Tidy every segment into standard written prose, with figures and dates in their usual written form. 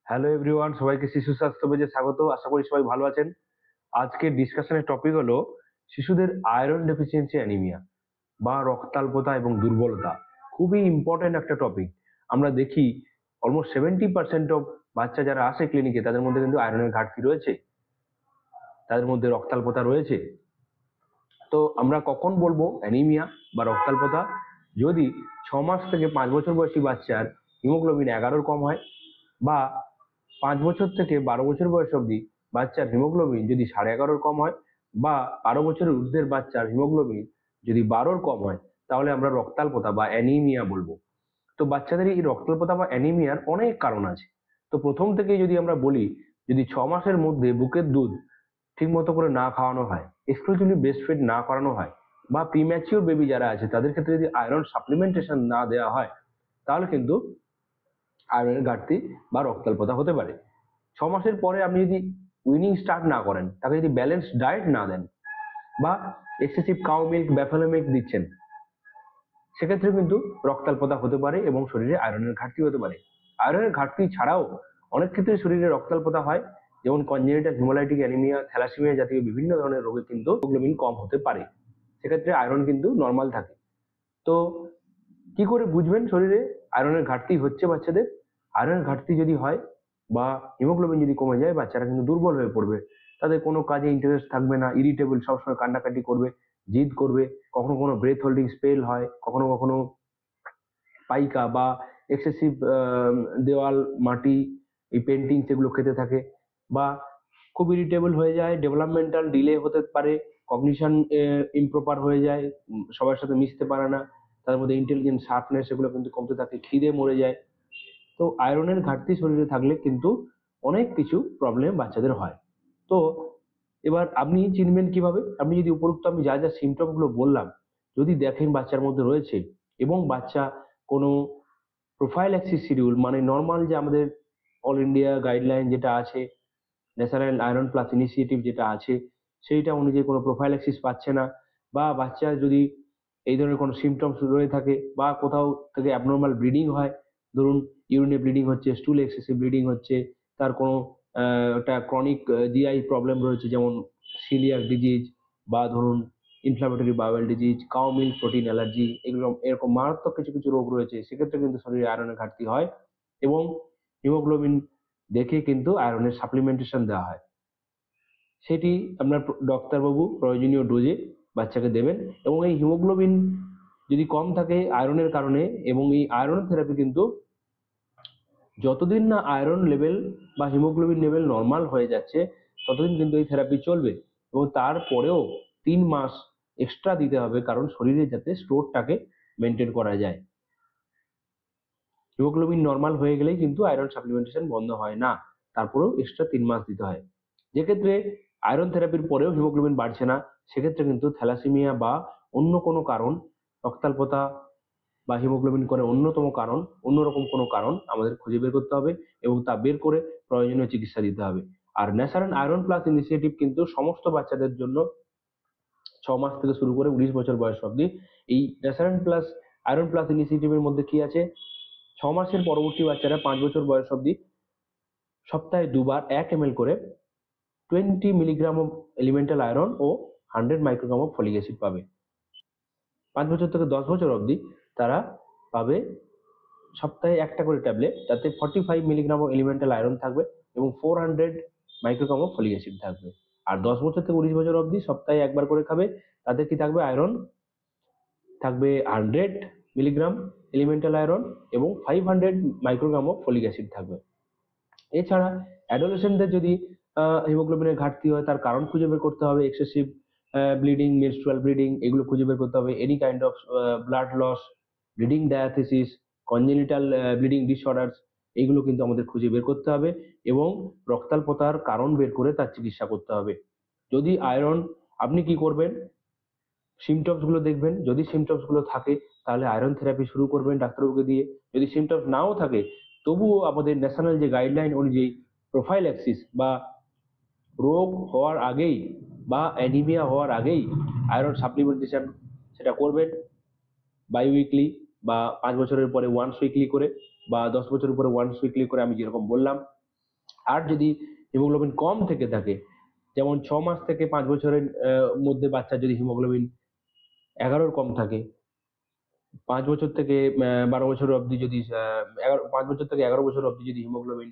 Hello everyone, সবাইকে শিশু স্বাস্থ্য পেজে স্বাগত। আশা করি সবাই ভালো আছেন। আজকের ডিসকাশনের টপিক হলো শিশুদের আয়রন ডেফিসিয়েন্সি অ্যানিমিয়া বা রক্তাল্পতা এবং দুর্বলতা। খুবই ইম্পর্টেন্ট একটা টপিক। আমরা দেখি অলমোস্ট 70% অফ বাচ্চা যারা আসে ক্লিনিকে তাদের মধ্যে কিন্তু আয়রনের ঘাটতি রয়েছে, তাদের মধ্যে রক্তাল্পতা রয়েছে। তো আমরা কখন বলবো অ্যানিমিয়া বা রক্তাল্পতা? যদি 6 মাস থেকে 5 বছর বয়সী বাচ্চার হিমোগ্লোবিন 11-র কম হয়, বা 5 বছর থেকে 12 বছর বয়স অবধি বাচ্চার হিমোগ্লোবিন যদি 11.5-র কম হয়, বা 12 বছরের ঊর্ধ্বের বাচ্চার হিমোগ্লোবিন যদি 12-র কম হয়, তাহলে আমরা রক্তাল্পতা বা অ্যানিমিয়া বলবো। তো বাচ্চাদের এই রক্তাল্পতা বা অ্যানিমিয়ার অনেক কারণ আছে। তো প্রথম থেকেই যদি আমরা বলি, যদি 6 মাসের মধ্যে বুকের দুধ ঠিক মতো করে না খাওয়ানো হয়, এক্সক্লুসিভলি ব্রেস্ট ফিড না করানো হয়, বা প্রিম্যাচিওর বেবি যারা আছে তাদের ক্ষেত্রে যদি আয়রন সাপ্লিমেন্টেশন না দেওয়া হয়, তাহলে কিন্তু আয়রনের ঘাটতি বা রক্তাল্পতা হতে পারে। 6 মাসের পরে আপনি যদি উইনিং স্টার্ট না করেন, তাকে যদি ব্যালেন্স ডায়েট না দেন, বা এক্সেসিভ কাউ মিল্ক ব্যাফেলো মিল্ক দিচ্ছেন, সেক্ষেত্রে কিন্তু রক্তাল্পতা হতে পারে এবং শরীরে আয়রনের ঘাটতি হতে পারে। আয়রনের ঘাটতি ছাড়াও অনেক ক্ষেত্রে শরীরে রক্তাল্পতা হয়, যেমন কনজেনিটাল হিমোলাইটিক অ্যানিমিয়া, থ্যালাসেমিয়া জাতীয় বিভিন্ন ধরনের রোগে কিন্তু হিমোগ্লোবিন কম হতে পারে। সেক্ষেত্রে আয়রন কিন্তু নর্মাল থাকে। তো কি করে বুঝবেন শরীরে আয়রনের ঘাটতি হচ্ছে বাচ্চাদের? আয়রনের ঘাটতি যদি হয় বা হিমোগ্লোবিন যদি কমে যায়, বাচ্চারা কিন্তু দুর্বল হয়ে পড়বে। তাদের কোনো কাজে ইন্টারেস্ট থাকবে না, ইরিটেবল, সবসময় কান্নাকাটি করবে, জিদ করবে। কখনো কখনো ব্রেথ হোল্ডিং স্পেল হয়, কখনো কখনো পাইকা বা এক্সেসিভ দেওয়াল, মাটি, এই পেন্টিং সেগুলো খেতে থাকে, বা খুব ইরিটেবল হয়ে যায়, ডেভেলপমেন্টাল ডিলে হতে পারে, কগনিশন ইমপ্রপার হয়ে যায়, সবার সাথে মিশতে পারে না, তার মধ্যে ইন্টেলিজেন্স শার্পনেস এগুলো কিন্তু কমতে থাকে, খিদে মরে যায়। তো আয়রনের ঘাটতি শরীরে থাকলে কিন্তু অনেক কিছু প্রবলেম বাচ্চাদের হয়। তো এবার আপনি চিনবেন কিভাবে? আপনি যদি উপরোক্ত আমি যা যা সিমটম গুলো বললাম, যদি দেখেন বাচ্চার মধ্যে রয়েছে, এবং বাচ্চা কোনো প্রোফাইল্যাক্সিস শিডিউল, মানে নর্মাল যে আমাদের অল ইন্ডিয়া গাইডলাইন যেটা আছে, ন্যাশনাল আয়রন প্লাস ইনিশিয়েটিভ যেটা আছে, সেইটা অনুযায়ী কোনো প্রোফাইল্যাক্সিস পাচ্ছে না, বা বাচ্চা যদি এই ধরনের কোনো সিমটমস রয়ে থাকে, বা কোথাও থেকে অ্যাবনর্মাল ব্লিডিং হয়, ধরুন ইউরিনে ব্লিডিং হচ্ছে, স্টুল এক্সেসিভ ব্লিডিং হচ্ছে, তার কোনো একটা ক্রনিক জিআই প্রবলেম রয়েছে, যেমন সিলিয়াক ডিজিজ, বা ধরুন inflammatory bowel disease, cow milk protein allergy, এগুলো এরকম মারাত্মক কিছু কিছু রোগ রয়েছে, সেক্ষেত্রে কিন্তু শরীরে আয়রনের ঘাটতি হয়, এবং হিমোগ্লোবিন দেখে কিন্তু আয়রনের সাপ্লিমেন্টেশন দেওয়া হয়। সেটি আপনার ডাক্তারবাবু প্রয়োজনীয় ডোজে বাচ্চাকে দেবেন। এবং এই হিমোগ্লোবিন যদি কম থাকে আয়রনের কারণে, এবং এই আয়রন থেরাপি কিন্তু যতদিন না আয়রন লেভেল বা হিমোগ্লোবিন লেভেল নর্মাল হয়ে যাচ্ছে, ততদিন কিন্তু এই থেরাপি চলবে। এবং তারপরেও 3 মাস এক্সট্রা দিতে হবে, কারণ শরীরে যাতে স্টোরটাকে মেনটেন করা যায়। হিমোগ্লোবিন নর্মাল হয়ে গেলেই কিন্তু আয়রন সাপ্লিমেন্টেশন বন্ধ হয় না, তারপরেও এক্সট্রা 3 মাস দিতে হয়। যেক্ষেত্রে আয়রন থেরাপির পরেও হিমোগ্লোবিন বাড়ছে না, সেক্ষেত্রে কিন্তু থ্যালাসেমিয়া বা অন্য কোনো কারণ, রক্তাল্পতা বা হিমোগ্লোবিন করে অন্যতম কারণ, অন্যরকম কোনো কারণ আমাদের খুঁজে বের করতে হবে, এবং তা বের করে প্রয়োজনীয় চিকিৎসা দিতে হবে। আর ন্যাশনাল আয়রন প্লাস ইনিশিয়েটিভ কিন্তু সমস্ত বাচ্চাদের জন্য 6 মাস থেকে শুরু করে 19 বছর বয়স অবধি। এই ন্যাশনাল প্লাস আয়রন প্লাস ইনিশিয়েটিভের মধ্যে কি আছে? 6 মাসের পরবর্তী বাচ্চারা 5 বছর বয়স অবধি সপ্তাহে 2 বার 1 ml করে 20 মিলিগ্রাম অফ এলিমেন্টাল আয়রন ও 100 মাইক্রোগ্রাম অফ ফলিক অ্যাসিড পাবে। 5 বছর থেকে 10 বছর অবধি তারা পাবে সপ্তাহে একটা করে ট্যাবলেট, তাতে 45 মিলিগ্রাম অফ এলিমেন্টাল আয়রন থাকবে এবং 400 মাইক্রোগ্রাম অফ ফলিক অ্যাসিড থাকবে। আর 10 বছর থেকে 19 বছর অবধি সপ্তাহে একবার করে খাবে, তাতে কি থাকবে? আয়রন থাকবে 100 মিলিগ্রাম এলিমেন্টাল আয়রন এবং 500 মাইক্রোগ্রাম অফ ফলিক অ্যাসিড থাকবে। এছাড়া অ্যাডোলেসেন্টদের যদি হিমোগ্লোবিনের ঘাটতি হয়, তার কারণ খুঁজে বের করতে হবে। এক্সেসিভ ব্লিডিং, মেনস্ট্রুয়াল ব্লিডিং, এগুলো খুঁজে বের করতে হবে। Any kind of blood loss, bleeding diathesis, congenital bleeding disorders, এগুলো কিন্তু আমাদের খুঁজে বের করতে হবে, এবং রক্তাল্পতার কারণ বের করে তার চিকিৎসা করতে হবে। যদি আয়রন, আপনি কি করবেন? সিমটমস গুলো দেখবেন, যদি সিমটমস গুলো থাকে তাহলে আয়রন থেরাপি শুরু করবেন ডাক্তারবাবুকে দিয়ে। যদি সিমটমস নাও থাকে, তবুও আমাদের ন্যাশনাল যে গাইডলাইন অনুযায়ী প্রোফাইল্যাক্সিস বা রোগ হওয়ার আগেই বা অ্যানিমিয়া হওয়ার আগেই আয়রন সাপ্লিমেন্টেশন সেটা করবেন, বাই উইকলি, বা 5 বছরের পরে ওয়ান্স উইকলি করে, বা 10 বছরের পরে ওয়ান্স উইকলি করে, আমি যেরকম বললাম। আর যদি হিমোগ্লোবিন কম থেকে থাকে, যেমন 6 মাস থেকে 5 বছরের মধ্যে বাচ্চা যদি হিমোগ্লোবিন 11-র কম থাকে, 5 বছর থেকে 12 বছর অবধি যদি 5 বছর থেকে 11 বছর অবধি যদি হিমোগ্লোবিন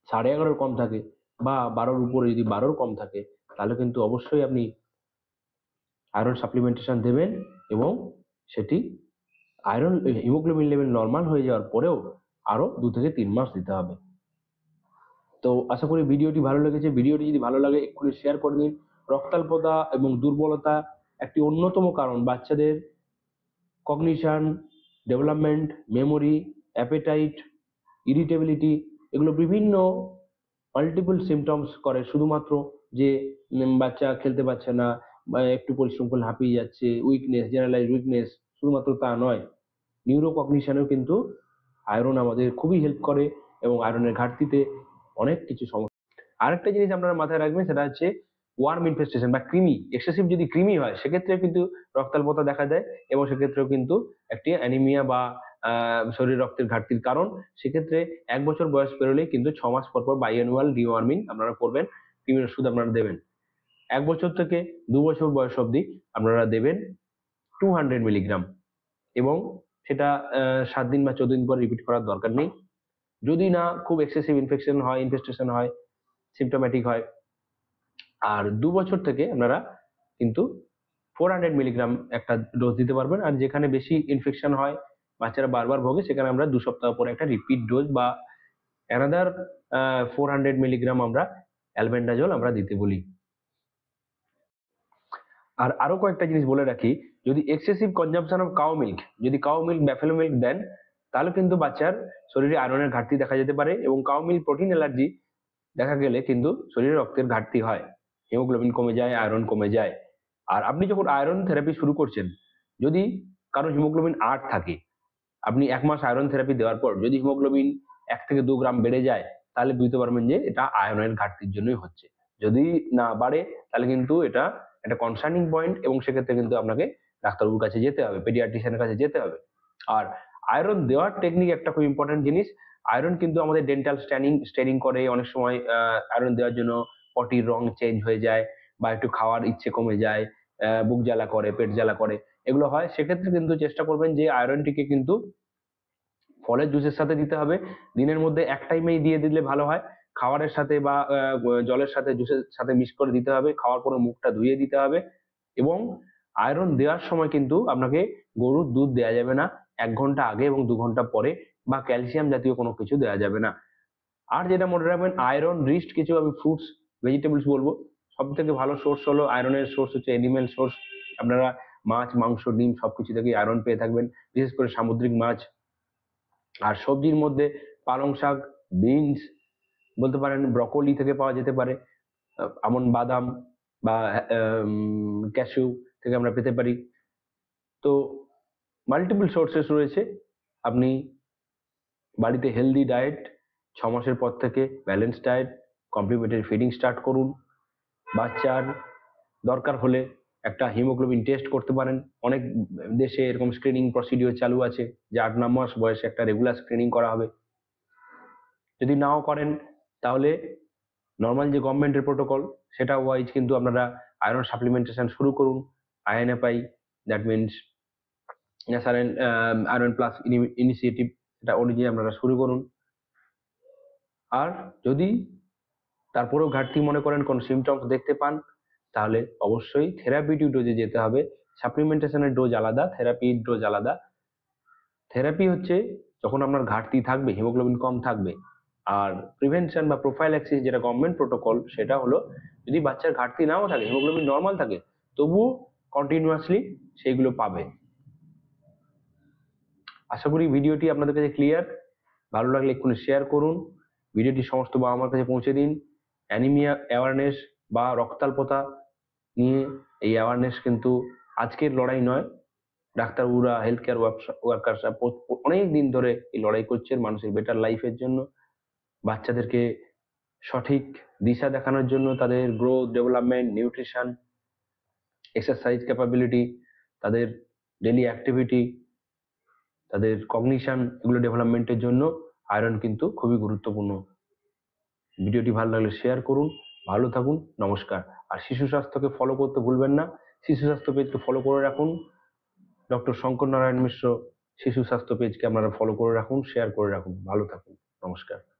11.5-র কম থাকে, বা 12-র উপরে যদি 12-র কম থাকে, তাহলে কিন্তু অবশ্যই আপনি আয়রন সাপ্লিমেন্টেশন দেবেন। এবং সেটি আয়রন হিমোগ্লোবিন লেভেল নর্মাল হয়ে যাওয়ার পরেও আরো 2 থেকে 3 মাস দিতে হবে। তো আশা করি ভিডিওটি ভালো লেগেছে। ভিডিওটি যদি ভালো লাগে এক্ষুনি শেয়ার করে দিন। রক্তাল্পতা এবং দুর্বলতা একটি অন্যতম কারণ বাচ্চাদের cognition, development, memory, appetite, irritability, এগুলো বিভিন্ন মাল্টিপল সিমটমস করে। শুধুমাত্র যে বাচ্চা খেলতে পারছে না বা একটু পরিশ্রম করলে হাঁপিয়ে যাচ্ছে, উইকনেস, জেনারেলাইজ উইকনেস, শুধুমাত্র তা নয়, নিউরো কগনিশনেও কিন্তু আয়রন আমাদের খুবই হেল্প করে, এবং আয়রনের ঘাটতিতে অনেক কিছু সমস্যা। আরেকটা জিনিস আপনারা মাথায় রাখবেন, সেটা হচ্ছে ওয়ার্ম ইনফেস্টেশন বা কৃমি। এক্সেসিভ যদি কৃমি হয় সেক্ষেত্রে কিন্তু রক্তাল্পতা দেখা যায়, এবং সেক্ষেত্রেও কিন্তু একটি অ্যানিমিয়া বা শরীরে রক্তের ঘাটতির কারণ। সেক্ষেত্রে 1 বছর বয়স পেরোলেই কিন্তু 6 মাস পর পর বাইঅ্যানুয়াল ডিওয়ার্মিং আপনারা করবেন, কৃমির ওষুধ আপনারা দেবেন। 1 বছর থেকে 2 বছর বয়স অবধি আপনারা দেবেন 200 মিলিগ্রাম, এবং সেটা 7 দিন বা 14 দিন পর রিপিট করার দরকার নেই। যদি না খুব এক্সেসিভ ইনফেকশন হয়, ইনফেস্টেশন হয়, সিমটোম্যাটিক হয়, আর 2 বছর থেকে আপনারা কিন্তু 400 মিলিগ্রাম একটা ডোজ দিতে পারবেন। আর যেখানে বেশি ইনফেকশন হয়, বাচ্চারা বারবার ভোগে, সেখানে আমরা 2 সপ্তাহ পরে একটা রিপিট ডোজ বা অ্যানাদার 400 মিলিগ্রাম আমরা অ্যালবেন্ডাজল আমরা দিতে বলি। আর আরো কয়েকটা জিনিস বলে রাখি, যদি excessive consumption of cow milk, যদি কাউ মিল্ক, ব্যাফেলো মিল্ক দেন, তাহলে কিন্তু বাচ্চার শরীরে আয়রনের ঘাটতি দেখা যেতে পারে, এবং কাউ মিল্ক প্রোটিন অ্যালার্জি দেখা গেলে কিন্তু শরীরে রক্তের ঘাটতি হয়, হিমোগ্লোবিন কমে যায়, আয়রন কমে যায়। আর আপনি যখন আয়রন থেরাপি শুরু করছেন, যদি কারো হিমোগ্লোবিন 8 থাকে, আপনি 1 মাস আয়রন থেরাপি দেওয়ার পর যদি হিমোগ্লোবিন 1 থেকে 2 গ্রাম বেড়ে যায়, তাহলে বুঝতে পারবেন যে এটা আয়রনের ঘাটতির জন্যই হচ্ছে। যদি না বাড়ে, তাহলে কিন্তু এটা একটা কনসার্নিং পয়েন্ট, এবং সেক্ষেত্রে কিন্তু আপনাকে ডাক্তারবাবুর কাছে যেতে হবে, পেডিয়াট্রিশিয়ানের কাছে যেতে হবে। আর আয়রন দেওয়ার টেকনিক একটা খুব ইম্পর্টেন্ট জিনিস। আয়রন কিন্তু আমাদের ডেন্টাল স্টেনিং করে, অনেক সময় আয়রন দেওয়ার জন্য পটির রং চেঞ্জ হয়ে যায়, বা একটু খাওয়ার ইচ্ছে কমে যায়, বুক জ্বালা করে, পেট জ্বালা করে, এগুলো হয়। সেক্ষেত্রে কিন্তু চেষ্টা করবেন যে আয়রনটিকে কিন্তু ফলের জুসের সাথে দিতে হবে। দিনের মধ্যে এক টাইমেই দিয়ে দিলে ভালো হয়। খাবারের সাথে বা জলের সাথে, জুসের সাথে মিক্স করে দিতে হবে। খাওয়ার পরে মুখটা ধুয়ে দিতে হবে। এবং আয়রন দেওয়ার সময় কিন্তু আপনাকে গরুর দুধ দেওয়া যাবে না 1 ঘন্টা আগে এবং 2 ঘন্টা পরে, বা ক্যালসিয়াম জাতীয় কোনো কিছু দেওয়া যাবে না। আর যেটা মনে রাখবেন, আয়রন রিস্ট কিছু আমি ফ্রুটস, ভেজিটেবলস বলবো। সব থেকে ভালো সোর্স হলো, আয়রনের সোর্স হচ্ছে এনিম্যাল সোর্স। আপনারা মাছ, মাংস, ডিম সবকিছু থেকেই আয়রন পেয়ে থাকবেন, বিশেষ করে সামুদ্রিক মাছ। আর সবজির মধ্যে পালং শাক, বিনস বলতে পারেন, ব্রকোলি থেকে পাওয়া যেতে পারে, আমন বাদাম বা ক্যাশু থেকে আমরা পেতে পারি। তো মাল্টিপল সোর্সেস রয়েছে। আপনি বাড়িতে হেলদি ডায়েট, 6 মাসের পর থেকে balance diet, complimentary feeding start করুন। বাচ্চার দরকার হলে একটা হিমোগ্লোবিন টেস্ট করতে পারেন। অনেক দেশে এরকম স্ক্রিনিং প্রসিডিওর চালু আছে, যে 8-9 মাস বয়সে একটা রেগুলার স্ক্রিনিং করা হবে। যদি নাও করেন, তাহলে নর্মাল যে গভর্নমেন্টের প্রোটোকল, সেটা ওয়াইজ কিন্তু আপনারা আয়রন সাপ্লিমেন্টেশন শুরু করুন। INFI, that means national iron plus initiative, এটা অনুযায়ী আপনারা শুরু করুন। আর যদি তারপরেও ঘাটতি মনে করেন, কোন সিমটমস দেখতে পান, তাহলে অবশ্যই থেরাপিউটিক ডোজে যেতে হবে। সাপ্লিমেন্টেশনের ডোজ আলাদা, থেরাপির ডোজ আলাদা। থেরাপি হচ্ছে যখন আপনার ঘাটতি থাকবে, হিমোগ্লোবিন কম থাকবে। আর প্রিভেনশন বা প্রোফাইল্যাক্সিস, যেটা গভর্নমেন্ট প্রোটোকল, সেটা হলো যদি বাচ্চার ঘাটতি নাও থাকে, হিমোগ্লোবিন নর্মাল থাকে, তবুও কন্টিনিউয়াসলি সেইগুলো পাবে। আশা করি ভিডিওটি আপনাদের কাছে ক্লিয়ার। ভালো লাগলে এক্ষুনি শেয়ার করুন, ভিডিওটি সমস্ত বাবা মার কাছে পৌঁছে দিন। অ্যানিমিয়া অ্যাওয়ারনেস বা রক্তাল্পতা নিয়ে এই অ্যাওয়ারনেস কিন্তু আজকের লড়াই নয়। ডাক্তারবাবুরা, হেলথ কেয়ার ওয়ার্কার্সরা অনেক দিন ধরে এই লড়াই করছেন মানুষের বেটার লাইফের জন্য, বাচ্চাদেরকে সঠিক দিশা দেখানোর জন্য, তাদের growth, development, nutrition, exercise capability, তাদের ডেলি অ্যাক্টিভিটি, তাদের কগনিশন, এগুলো ডেভেলপমেন্টের জন্য আয়রন কিন্তু খুবই গুরুত্বপূর্ণ। ভিডিওটি ভালো লাগলে শেয়ার করুন। ভালো থাকুন, নমস্কার। আর শিশু স্বাস্থ্যকে ফলো করতে ভুলবেন না। শিশু স্বাস্থ্য পেজকে ফলো করে রাখুন। ডক্টর শঙ্কর নারায়ণ মিশ্র শিশু স্বাস্থ্য পেজকে আপনারা ফলো করে রাখুন, শেয়ার করে রাখুন। ভালো থাকুন, নমস্কার।